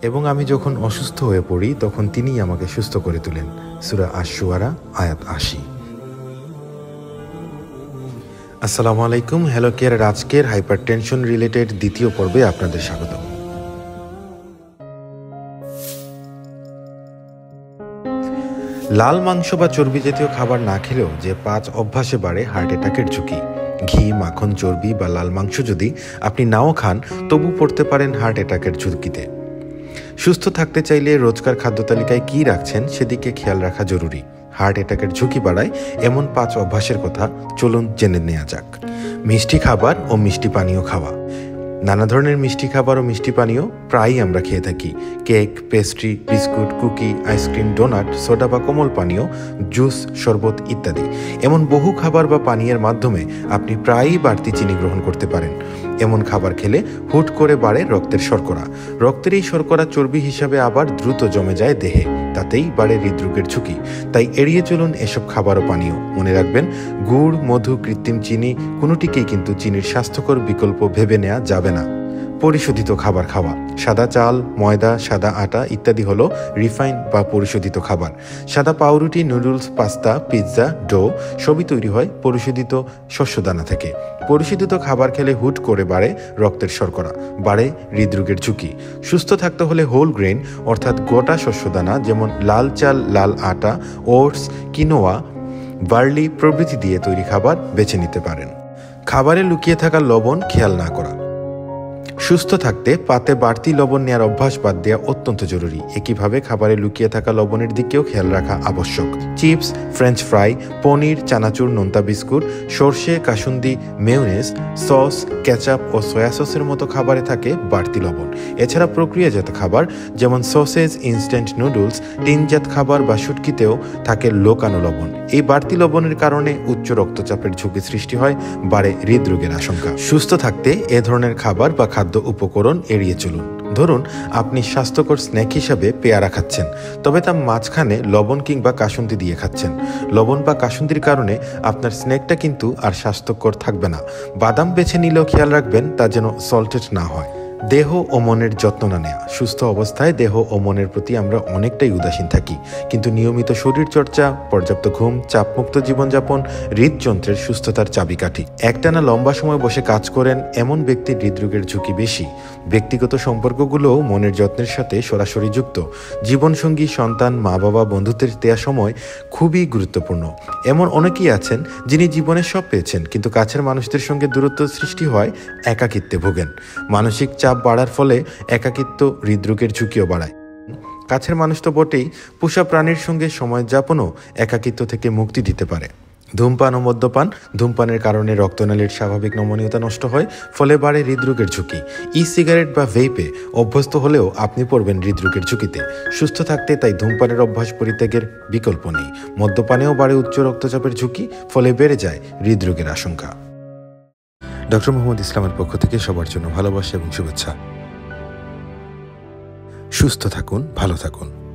এবং আমি যখন অসুস্থ হয়ে পড়ি তখন তিনিই আমাকে সুস্থ করে তোলেন। সূরা আশ-শুআরা আয়াত ৮০। আসসালামু আলাইকুম। হ্যালো কেয়ারের আজকের হাইপারটেনশন রিলেটেড দ্বিতীয় পর্বে আপনাদের স্বাগত। লাল মাংস বা চর্বি জাতীয় খাবার না খেলেও যে ৫ অভ্যাসে বাড়ে হার্ট অ্যাটাকের ঝুঁকি। ঘি, মাখন, চর্বি বা লাল মাংস যদি আপনি নাও খান তবু পড়তে পারেন হার্ট অ্যাটাকের ঝুঁকিতে। সুস্থ থাকতে চাইলে রোজকার খাদ্য তালিকায় কী রাখছেন সেদিকে খেয়াল রাখা জরুরি। হার্ট অ্যাটাকের ঝুঁকি বাড়ায় এমন ৫ অভ্যাসের কথা চলুন জেনে নেওয়া যাক। মিষ্টি খাবার ও মিষ্টি পানীয় খাওয়া। নানা ধরনের মিষ্টি খাবার ও মিষ্টি পানীয় প্রায়ই আমরা খেয়ে থাকি। Cake, pastry, biscuit, cookie, ice cream, donut, soda বা কোমল পানীয়, জুস, শরবত ইত্যাদি। এমন বহু খাবার বা পানীয়ের মাধ্যমে আপনি প্রায়ই বাড়তি চিনি গ্রহণ করতে পারেন। এমন খাবার খেলে হুট করে বাড়ে রক্তের শর্করা। রক্তের এই শর্করা চর্বি হিসাবে আবার দ্রুত জমে যায় দেহে, তাতেই বাড়ে হৃদরোগের ঝুঁকি। তাই এড়িয়ে চলুন এসব খাবার ও পানীয়। মনে রাখবেন, গুড়, মধু, কৃত্রিম চিনি কোনোটিকেই কিন্তু চিনির স্বাস্থ্যকর বিকল্প ভেবে নেওয়া যাবে না। পরিশোধিত খাবার খাওয়া। সাদা চাল, ময়দা, সাদা আটা ইত্যাদি হলো রিফাইন বা পরিশোধিত খাবার। সাদা পাউরুটি, নুডলস, পাস্তা, পিৎজা, ডো সবই তৈরি হয় পরিশোধিত শস্যদানা থেকে। পরিশোধিত খাবার খেলে হুট করে বাড়ে রক্তের শর্করা, বাড়ে হৃদরোগের ঝুঁকি। সুস্থ থাকতে হলে হোল গ্রেন অর্থাৎ গোটা শস্যদানা যেমন লাল চাল, লাল আটা, ওটস, কিনোয়া, বার্লি প্রভৃতি দিয়ে তৈরি খাবার বেছে নিতে পারেন। খাবারে লুকিয়ে থাকা লবণ খেয়াল না করা। সুস্থ থাকতে পাতে বাড়তি লবণ নেওয়ার অভ্যাস বাদ দেওয়া অত্যন্ত জরুরি। একইভাবে খাবারে লুকিয়ে থাকা লবণের দিকেও খেয়াল রাখা আবশ্যক। চিপস, ফ্রেঞ্চ ফ্রাই, পনির, চানাচুর, নোনতা বিস্কুট, সর্ষে, কাসুন্দি, মেয়োনেজ, সস, কেচাপ ও সয়া সসের মতো খাবারে থাকে বাড়তি লবণ। এছাড়া প্রক্রিয়াজাত খাবার যেমন সসেজ, ইনস্ট্যান্ট নুডলস, টিনজাত খাবার বা শুটকিতেও থাকে লোকানো লবণ। এই বাড়তি লবণের কারণে উচ্চ রক্তচাপের ঝুঁকি সৃষ্টি হয়, বাড়ে হৃদরোগের আশঙ্কা। সুস্থ থাকতে এ ধরনের খাবার বা খাদ্য উপকরণ এড়িয়ে চলুন। ধরুন আপনি স্বাস্থ্যকর স্ন্যাক হিসাবে পেয়ারা খাচ্ছেন, তবে তা মাঝখানে লবণ কিংবা কাসুন্দি দিয়ে খাচ্ছেন। লবণ বা কাসুন্দির কারণে আপনার স্ন্যাকটা কিন্তু আর স্বাস্থ্যকর থাকবে না। বাদাম বেছে নিলেও খেয়াল রাখবেন তা যেন সল্টেড না হয়। দেহ ও মনের যত্ন না নেওয়া। সুস্থ অবস্থায় দেহ ও মনের প্রতি আমরা অনেকটাই উদাসীন থাকি, কিন্তু নিয়মিত শরীরচর্চা, পর্যাপ্ত ঘুম, চাপমুক্ত জীবনযাপন হৃদযন্ত্রের সুস্থতার চাবিকাঠি। একটানা লম্বা সময় বসে কাজ করেন এমন ব্যক্তির হৃদরোগের ঝুঁকি বেশি। ব্যক্তিগত সম্পর্কগুলোও মনের যত্নের সাথে সরাসরি যুক্ত। জীবনসঙ্গী, সন্তান, মা বাবা, বন্ধুত্বের দেয়া সময় খুবই গুরুত্বপূর্ণ। এমন অনেকেই আছেন যিনি জীবনে সব পেয়েছেন, কিন্তু কাছের মানুষদের সঙ্গে দূরত্ব সৃষ্টি হয়, একাকিত্বে ভোগেন। মানসিক চাপ বাড়ার ফলে একাকিত্ব হৃদরোগের ঝুঁকিও বাড়ায়। কাছের মানুষ তো বটেই, পোষা প্রাণীর সঙ্গে সময় যাপনও একাকিত্ব থেকে মুক্তি দিতে পারে। ধূমপান ও মদ্যপান। ধূমপানের কারণে রক্তনালীর স্বাভাবিক নমনীয়তা নষ্ট হয়, ফলে বাড়ে হৃদরোগের ঝুঁকি। ই সিগারেট বা ভেইপে অভ্যস্ত হলেও আপনি পড়বেন হৃদরোগের ঝুঁকিতে। সুস্থ থাকতে তাই ধূমপানের অভ্যাস পরিত্যাগের বিকল্প নেই। মদ্যপানেও বাড়ে উচ্চ রক্তচাপের ঝুঁকি, ফলে বেড়ে যায় হৃদরোগের আশঙ্কা। ডক্টর মোহাম্মদ ইসলামের পক্ষ থেকে সবার জন্য ভালোবাসা এবং শুভেচ্ছা। সুস্থ থাকুন, ভালো থাকুন।